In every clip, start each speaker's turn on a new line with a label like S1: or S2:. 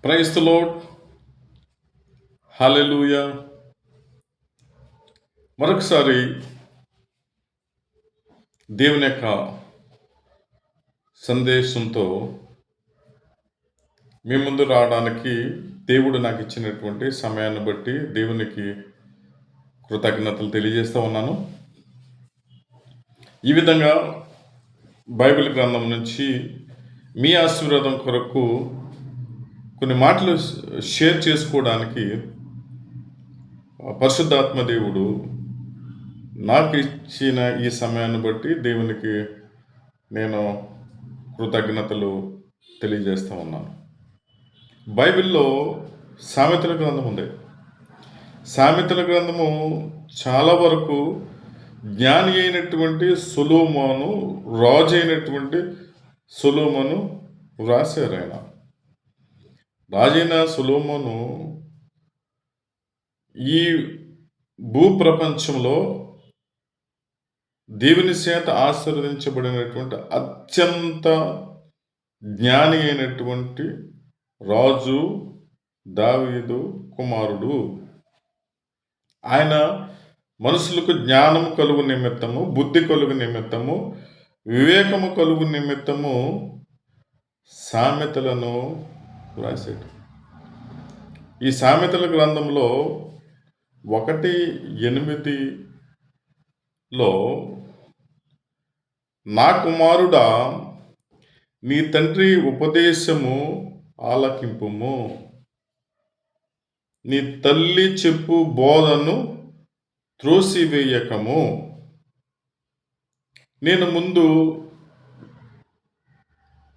S1: Praise the lord. హల్లెలూయా. మరొకసారి దేవుని యొక్క సందేశంతో మీ ముందు రావడానికి దేవుడు నాకు ఇచ్చినటువంటి సమయాన్ని బట్టి దేవునికి కృతజ్ఞతలు తెలియజేస్తూ ఉన్నాను. ఈ విధంగా బైబిల్ గ్రంథం నుంచి మీ ఆశీర్వాదం కొరకు కొన్ని మాటలు షేర్ చేసుకోవడానికి పరిశుద్ధాత్మ దేవుడు నాకు ఇచ్చిన ఈ సమయాన్ని బట్టి దేవునికి నేను కృతజ్ఞతలు తెలియజేస్తూ ఉన్నాను. బైబిల్లో సామెతల గ్రంథం ఉంది. సామెతల గ్రంథము చాలా వరకు జ్ఞాని అయినటువంటి సొలొమోను, రాజు అయినటువంటి సొలొమోను వ్రాసారు. ఆయన రాజైన సొలొమోను ఈ భూప్రపంచంలో దేవుని చేత ఆశీర్వదించబడినటువంటి అత్యంత జ్ఞాని అయినటువంటి రాజు దావీదు కుమారుడు. ఆయన మనుషులకు జ్ఞానము కలుగు నిమిత్తము, బుద్ధి కలుగు నిమిత్తము, వివేకము కలుగు నిమిత్తము సామెతలను రాశాడు. ఈ సామెతల గ్రంథంలో 1:8 నా కుమారుడా, నీ తండ్రి ఉపదేశము ఆలకింపుము, నీ తల్లి చెప్పు బోధను త్రోసివేయకము. నేను ముందు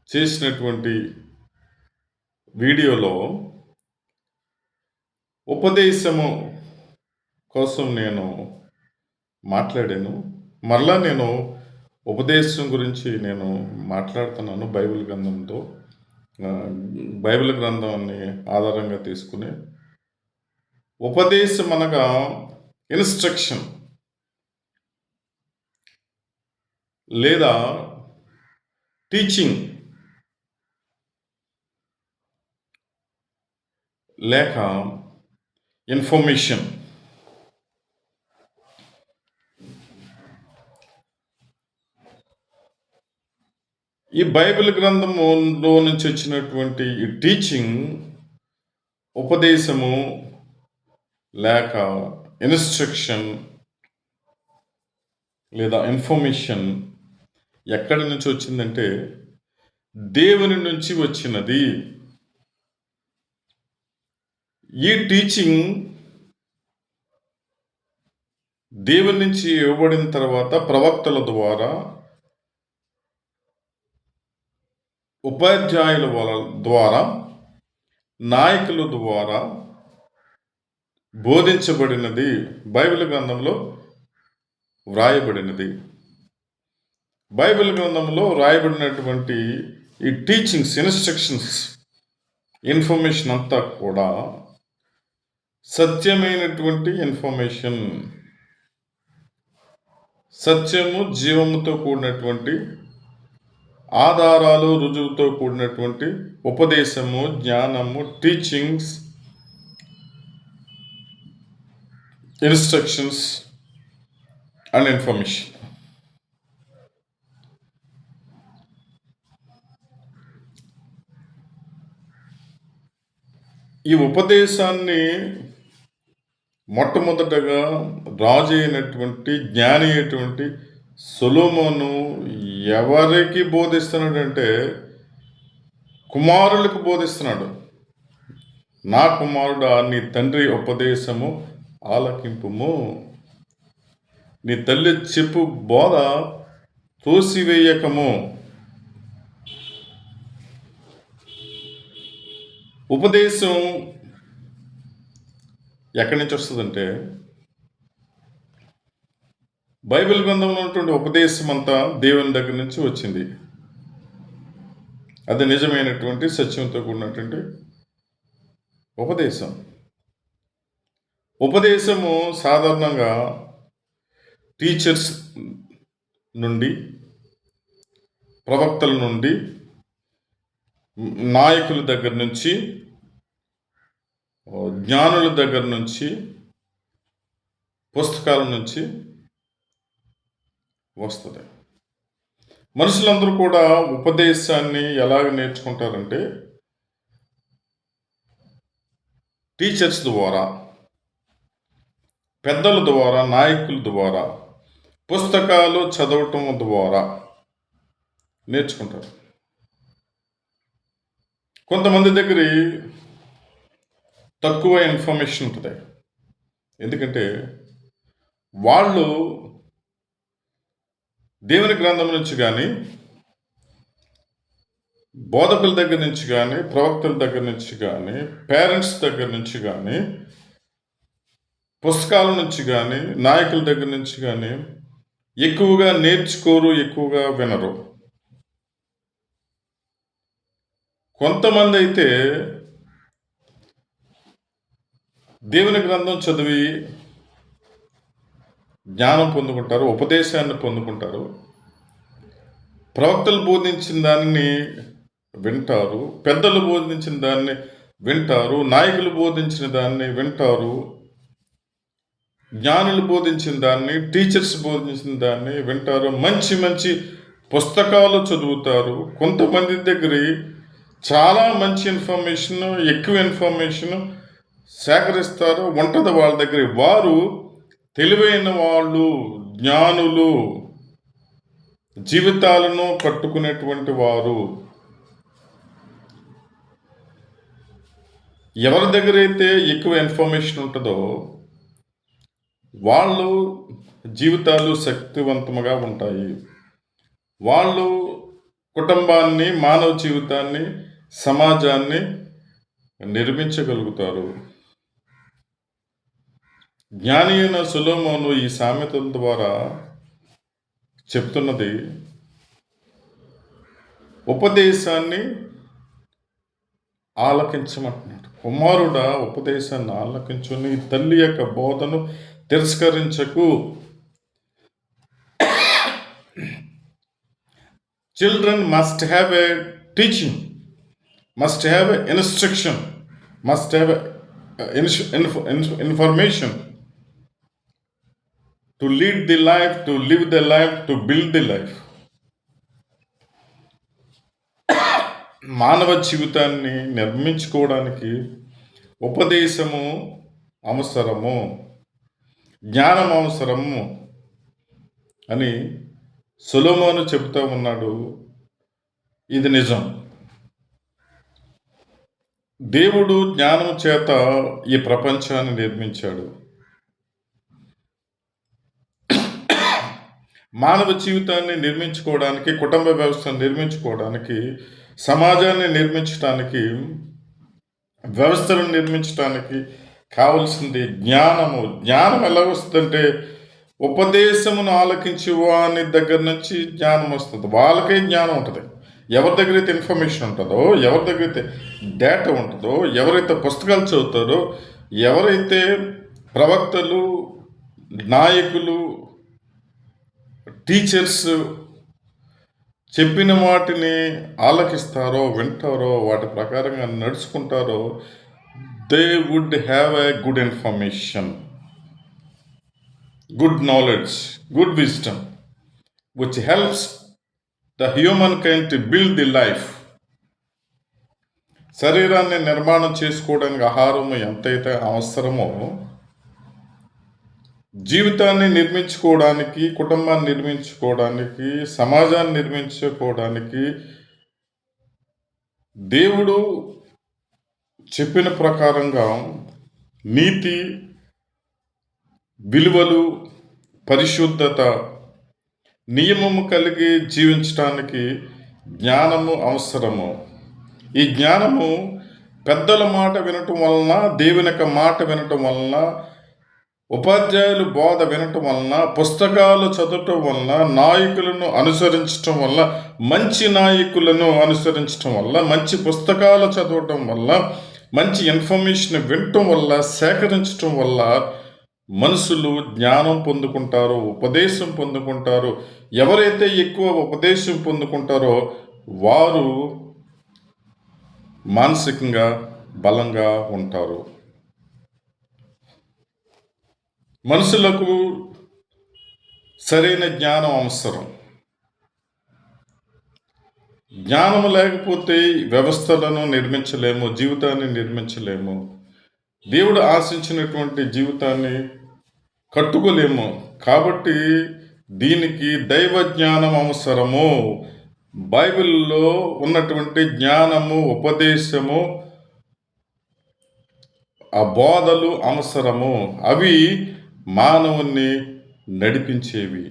S1: చేసినటువంటి వీడియోలో ఉపదేశము కోసం నేను మాట్లాడాను. మరలా నేను ఉపదేశం గురించి నేను మాట్లాడుతున్నాను. బైబిల్ గ్రంథాన్ని ఆధారంగా తీసుకుని ఉపదేశం అనగా ఇన్స్ట్రక్షన్ లేదా టీచింగ్ లేక ఇన్ఫర్మేషన్. ఈ బైబిల్ గ్రంథములో నుంచి వచ్చినటువంటి ఈ టీచింగ్, ఉపదేశము లేక ఇన్స్ట్రక్షన్ లేదా ఇన్ఫర్మేషన్ ఎక్కడి నుంచి వచ్చిందంటే దేవుని నుంచి వచ్చినది. ఈ టీచింగ్ దేవుని నుంచి ఇవ్వబడిన తర్వాత ప్రవక్తల ద్వారా, ఉపాధ్యాయుల ద్వారా, నాయకుల ద్వారా బోధించబడినది. బైబిల్ గ్రంథంలో వ్రాయబడినది. బైబిల్ గ్రంథంలో వ్రాయబడినటువంటి ఈ టీచింగ్స్, ఇన్స్ట్రక్షన్స్, ఇన్ఫర్మేషన్ అంతా కూడా సత్యమైనటువంటి ఇన్ఫర్మేషన్. సత్యము, జీవముతో కూడినటువంటి ఆధారాలు, రుజువుతో కూడినటువంటి ఉపదేశము, జ్ఞానము, టీచింగ్స్, ఇన్స్ట్రక్షన్స్ అండ్ ఇన్ఫర్మేషన్. ఈ ఉపదేశాన్ని మొట్టమొదటగా రాజు అయినటువంటి, జ్ఞాని అయినటువంటి సొలొమోను ఎవరికి బోధిస్తున్నాడంటే కుమారులకు బోధిస్తున్నాడు. నా కుమారుడా, నీ తండ్రి ఉపదేశము ఆలకింపుము, నీ తల్లి చెప్పు బోధ తోసివేయకము. ఉపదేశం ఎక్కడి నుంచి వస్తుందంటే బైబిల్ గ్రంథంలో ఉన్నటువంటి ఉపదేశం అంతా దేవుని దగ్గర నుంచి వచ్చింది. అది నిజమైనటువంటి సత్యంతో కూడినటువంటి ఉపదేశం. ఉపదేశము సాధారణంగా టీచర్స్ నుండి, ప్రవక్తల నుండి, నాయకుల దగ్గర నుంచి జ్ఞానుల దగ్గర నుంచి, పుస్తకాల నుంచి వస్తుంది. మనుషులందరూ కూడా ఉపదేశాన్ని ఎలాగ నేర్చుకుంటారంటే టీచర్స్ ద్వారా, పెద్దల ద్వారా, నాయకుల ద్వారా, పుస్తకాలు చదవటం ద్వారా నేర్చుకుంటారు. కొంతమంది దగ్గర తక్కువ ఇన్ఫర్మేషన్ ఉంటుంది. ఎందుకంటే వాళ్ళు దేవుని గ్రంథం నుంచి కానీ, బోధకుల దగ్గర నుంచి కానీ, ప్రవక్తల దగ్గర నుంచి కానీ, పేరెంట్స్ దగ్గర నుంచి కానీ, పుస్తకాల నుంచి కానీ, నాయకుల దగ్గర నుంచి కానీ ఎక్కువగా నేర్చుకోరు, ఎక్కువగా వినరు. కొంతమంది అయితే దేవుని గ్రంథం చదివి జ్ఞానం పొందుకుంటారు, ఉపదేశాన్ని పొందుకుంటారు, ప్రవక్తలు బోధించిన దాన్ని వింటారు, పెద్దలు బోధించిన దాన్ని వింటారు, నాయకులు బోధించిన దాన్ని వింటారు, జ్ఞానులు బోధించిన దాన్ని, టీచర్స్ బోధించిన దాన్ని వింటారు, మంచి మంచి పుస్తకాలు చదువుతారు. కొంతమంది దగ్గర చాలా మంచి ఇన్ఫర్మేషన్, ఎక్కువ ఇన్ఫర్మేషన్ సేకరిస్తారు, ఉంటుంది వాళ్ళ దగ్గర. వారు తెలివైన వాళ్ళు, జ్ఞానులు, జీవితాలను కట్టుకునేటువంటి వారు. ఎవరి దగ్గర అయితే ఎక్కువ ఇన్ఫర్మేషన్ ఉంటుందో వాళ్ళు జీవితాలు శక్తివంతంగా ఉంటాయి. వాళ్ళు కుటుంబాన్ని, మానవ జీవితాన్ని, సమాజాన్ని నిర్మించగలుగుతారు. జ్ఞాని అయిన సొలొమోను ఈ సామెతల ద్వారా చెప్తున్నది ఉపదేశాన్ని ఆలకించమంటున్నాడు. కుమారుడా, ఉపదేశాన్ని ఆలకించు, నీ తల్లి యొక్క బోధను తిరస్కరించకు. Children must have a teaching, must have a instruction, must have a information to lead the life, to live the life, to build the life. మానవ జీవితాన్ని నిర్మించుకోవడానికి ఉపదేశము అవసరము, జ్ఞానం అవసరము అని సొలొమోను చెబుతూ ఉన్నాడు. ఇది నిజం. దేవుడు జ్ఞానం చేత ఈ ప్రపంచాన్ని నిర్మించాడు. మానవ జీవితాన్ని నిర్మించుకోవడానికి, కుటుంబ వ్యవస్థను నిర్మించుకోవడానికి, సమాజాన్ని నిర్మించడానికి, వ్యవస్థలను నిర్మించడానికి కావలసింది జ్ఞానము. జ్ఞానం ఎలా వస్తుందంటే ఉపదేశమును ఆలకించి వాని దగ్గర నుంచి జ్ఞానం వస్తుంది. వాళ్ళకే జ్ఞానం ఉంటుంది. ఎవరి దగ్గర అయితే ఇన్ఫర్మేషన్ ఉంటుందో, ఎవరి దగ్గర అయితే డేటా ఉంటుందో, ఎవరైతే పుస్తకాలు చదువుతారో, ఎవరైతే ప్రవక్తలు, నాయకులు, టీచర్స్ చెప్పిన వాటిని ఆలకిస్తారో, వింటారో, వాటి ప్రకారంగా నడుచుకుంటారో, they would have a good information, good knowledge, good wisdom, which helps the humankind to build the life. శరీరాన్ని నిర్మాణం చేసుకోవడానికి ఆహారం ఎంతైతే అవసరమో, జీవితాన్ని నిర్మించుకోవడానికి, కుటుంబాన్ని నిర్మించుకోవడానికి, సమాజాన్ని నిర్మించుకోవడానికి దేవుడు చెప్పిన ప్రకారంగా నీతి, విలువలు, పరిశుద్ధత, నియమము కలిగి జీవించడానికి జ్ఞానము అవసరము. ఈ జ్ఞానము పెద్దల మాట వినటం వలన, దేవుని యొక్క మాట వినటం వలన, ఉపాధ్యాయులు బోధ వినటం వలన, పుస్తకాలు చదవటం వలన, నాయకులను అనుసరించటం వల్ల, మంచి నాయకులను అనుసరించటం వల్ల, మంచి పుస్తకాలు చదవటం వల్ల, మంచి ఇన్ఫర్మేషన్ వినటం వల్ల, సేకరించటం వల్ల మనుషులు జ్ఞానం పొందుకుంటారు, ఉపదేశం పొందుకుంటారు. ఎవరైతే ఎక్కువ ఉపదేశం పొందుకుంటారో వారు మానసికంగా బలంగా ఉంటారు. మనుషులకు సరైన జ్ఞానం అవసరం. జ్ఞానం లేకపోతే వ్యవస్థలను నిర్మించలేము, జీవితాన్ని నిర్మించలేము, దేవుడు ఆశించినటువంటి జీవితాన్ని కట్టుకోలేము. కాబట్టి దీనికి దైవ జ్ఞానం అవసరము. బైబిల్లో ఉన్నటువంటి జ్ఞానము, ఉపదేశము, ఆ బోధలు అవసరము. అవి మానవుణ్ణి నడిపించేవి.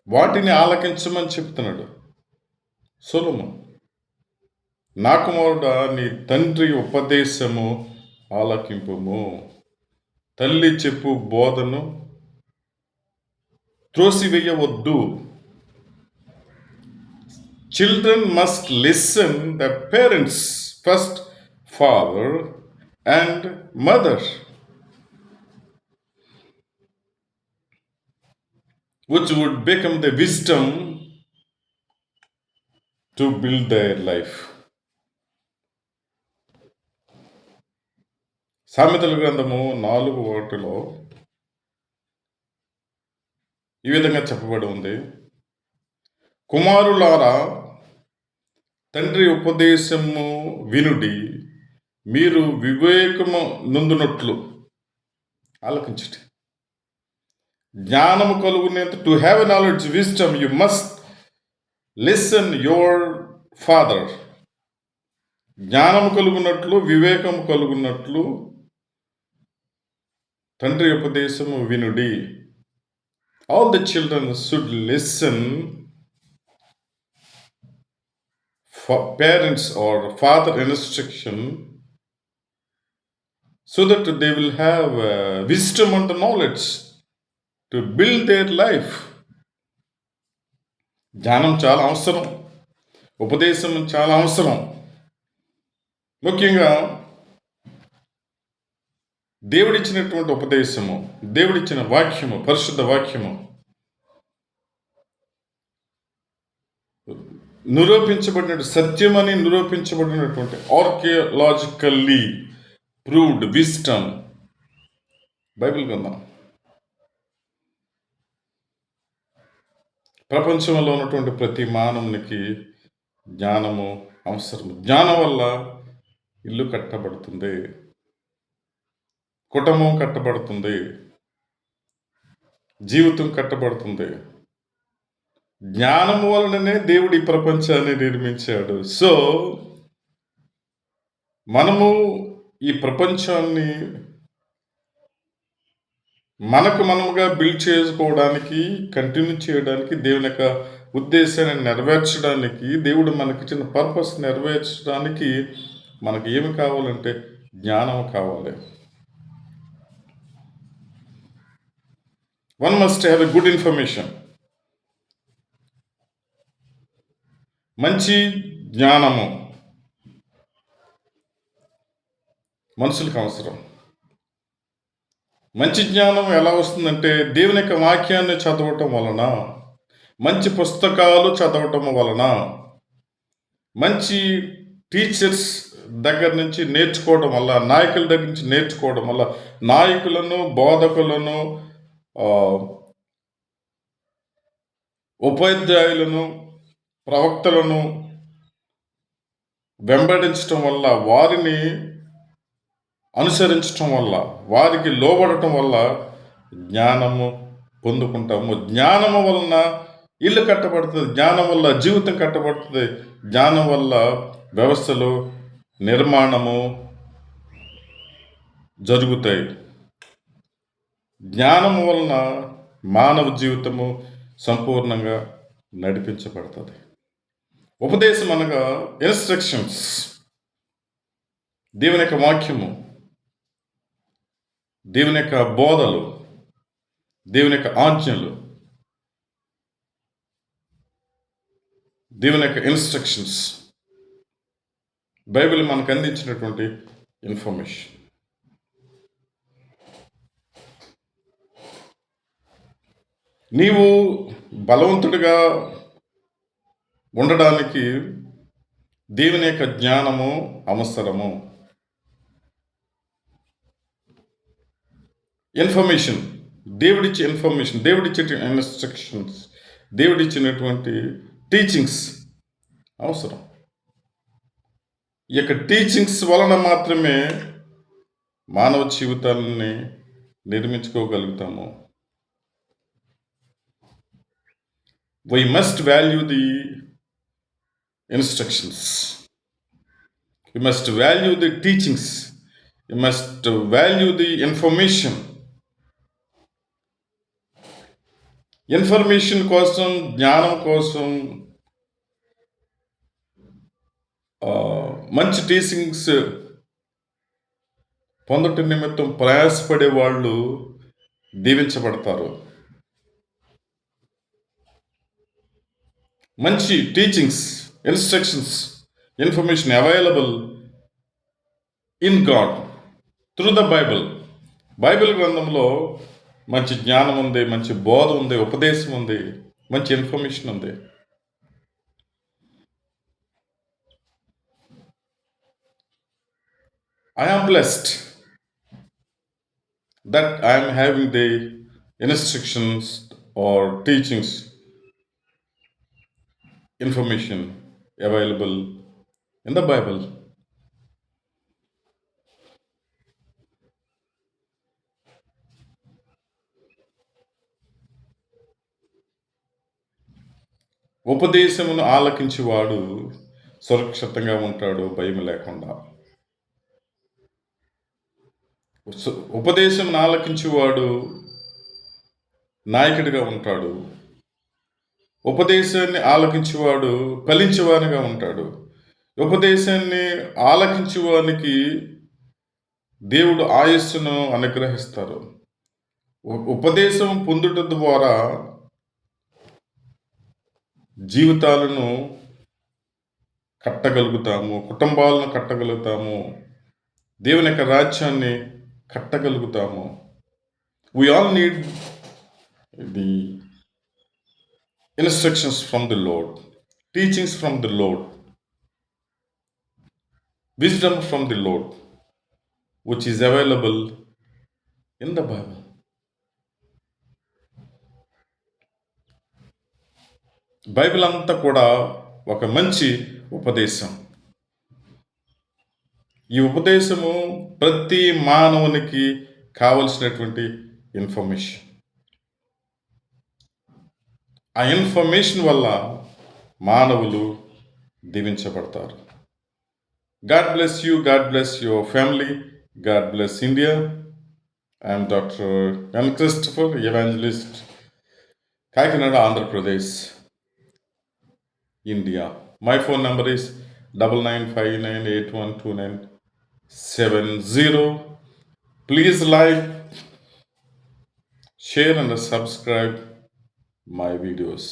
S1: వాటిని ఆలకించమని చెప్తున్నాడు సొలొమోను. నా కుమారుడా, నీ తండ్రి ఉపదేశము ఆలకింపుము, తల్లి చెప్పు బోధను త్రోసివేయవద్దు. Children must listen the parents first, father and mother, which would become the wisdom to build their life. సామెతల గ్రంథము 4:1 ఈ విధంగా చెప్పబడి ఉంది, కుమారులారా, తండ్రి ఉపదేశము వినుడి, మీరు వివేకము నొందునట్లు ఆలకించుడి. జ్ఞానము కలుగునేంత, to have a knowledge, wisdom, you must listen your father. జ్ఞానము కలుగునట్లు, వివేకము కలుగునట్లు తండ్రి ఉపదేశము వినుడి. All the children should listen parents or father instruction, so that they will have wisdom and knowledge to build their life. జ్ఞానం చాలా అవసరం, ఉపదేశం చాలా అవసరం. ముఖ్యంగా దేవుడిచ్చినటువంటి ఉపదేశము, దేవుడిచ్చిన వాక్యము, పరిశుద్ధ వాక్యము నిరూపించబడిన సత్యమని నిరూపించబడినటువంటి ఆర్కియలాజికల్లీ ప్రూవ్డ్ విజ్డమ్ బైబిల్ గ్రంథం. ప్రపంచంలో ఉన్నటువంటి ప్రతి మానవునికి జ్ఞానము అవసరం. జ్ఞానం వల్ల ఇల్లు కట్టబడుతుంది, కుటుంబం కట్టబడుతుంది, జీవితం కట్టబడుతుంది. జ్ఞానము వలననే దేవుడు ఈ ప్రపంచాన్ని నిర్మించాడు. సో మనము ఈ ప్రపంచాన్ని మనకు మనముగా బిల్డ్ చేసుకోవడానికి, కంటిన్యూ చేయడానికి, దేవుని యొక్క ఉద్దేశాన్ని నెరవేర్చడానికి, దేవుడు మనకిచ్చిన పర్పస్ నెరవేర్చడానికి మనకు ఏమి కావాలంటే జ్ఞానం కావాలి. One must have a good information. మంచి జ్ఞానము మనుషులకు అవసరం. మంచి జ్ఞానం ఎలా వస్తుందంటే దేవుని యొక్క వాక్యాన్ని చదవటం వలన, మంచి పుస్తకాలు చదవటం వలన, మంచి టీచర్స్ దగ్గర నుంచి నేర్చుకోవడం వల్ల, నాయకుల దగ్గర నుంచి నేర్చుకోవడం వల్ల, నాయకులను, బోధకులను, ఉపాధ్యాయులను, ప్రవక్తలను వెంబడించటం వల్ల, వారిని అనుసరించటం వల్ల, వారికి లోబడటం వల్ల జ్ఞానము పొందుకుంటాము. జ్ఞానము వలన ఇల్లు కట్టబడుతుంది, జ్ఞానం వల్ల జీవితం కట్టబడుతుంది, జ్ఞానం వల్ల వ్యవస్థలు నిర్మాణము జరుగుతాయి. జ్ఞానము వలన మానవ జీవితము సంపూర్ణంగా నడిపించబడుతుంది. ఉపదేశం అనగా ఇన్స్ట్రక్షన్స్, దేవుని యొక్క వాక్యము, దేవుని యొక్క బోధలు, దేవుని యొక్క ఆజ్ఞలు, దేవుని యొక్క ఇన్స్ట్రక్షన్స్, బైబిల్ మనకు అందించినటువంటి ఇన్ఫర్మేషన్. నీవు బలవంతుడిగా ఉండడానికి దేవుని యొక్క జ్ఞానము అవసరము. ఇన్ఫర్మేషన్, దేవుడిచ్చే ఇన్ఫర్మేషన్, దేవుడిచ్చే ఇన్స్ట్రక్షన్స్, దేవుడిచ్చినటువంటి టీచింగ్స్ అవసరం. ఈ యొక్క టీచింగ్స్ వలన మాత్రమే మానవ జీవితాన్ని నిర్మించుకోగలుగుతాము. We must value the instructions. We must value the teachings. We must value the information. Information కోసం, జ్ఞానం కోసం, మంచి టీచింగ్స్ పొందటం నిమిత్తం ప్రయాసపడే వాళ్ళు దీవించబడతారు. మంచి teachings, instructions, information available in God through the Bible. Bible గ్రంథంలో మంచి జ్ఞానం ఉంది, మంచి బోధ ఉంది, ఉపదేశం ఉంది, మంచి ఇన్ఫర్మేషన్ ఉంది. I am blessed that I am having the instructions or teachings, information available in the Bible. ఉపదేశమును ఆలకించువాడు సురక్షితంగా ఉంటాడు, భయం లేకుండా. ఉపదేశమును ఆలకించువాడు నాయకుడిగా ఉంటాడు. ఉపదేశాన్ని ఆలకించువాడు ఫలించేవానిగా ఉంటాడు. ఉపదేశాన్ని ఆలకించువానికి దేవుడు ఆయుస్సును అనుగ్రహిస్తారు. ఉపదేశం పొందుట ద్వారా జీవితాలను కట్టగలుగుతాము, కుటుంబాలను కట్టగలుగుతాము, దేవుని యొక్క రాజ్యాన్ని కట్టగలుగుతాము. We all need the instructions from the Lord, teachings from the Lord, wisdom from the Lord, which is available in the Bible. Bible అంతా కూడా ఒక మంచి ఉపదేశం. ఈ ఉపదేశము ప్రతి మానవునికి కావలసినటువంటి ఇన్ఫర్మేషన్. ఆ ఇన్ఫర్మేషన్ వల్ల మానవులు దీవించబడతారు. God bless you, God bless your family, God bless India. I am Dr. M. Christopher, evangelist, Kakinada, Andhra Pradesh, India. My phone number is 9959812970. Please like, share and subscribe my videos.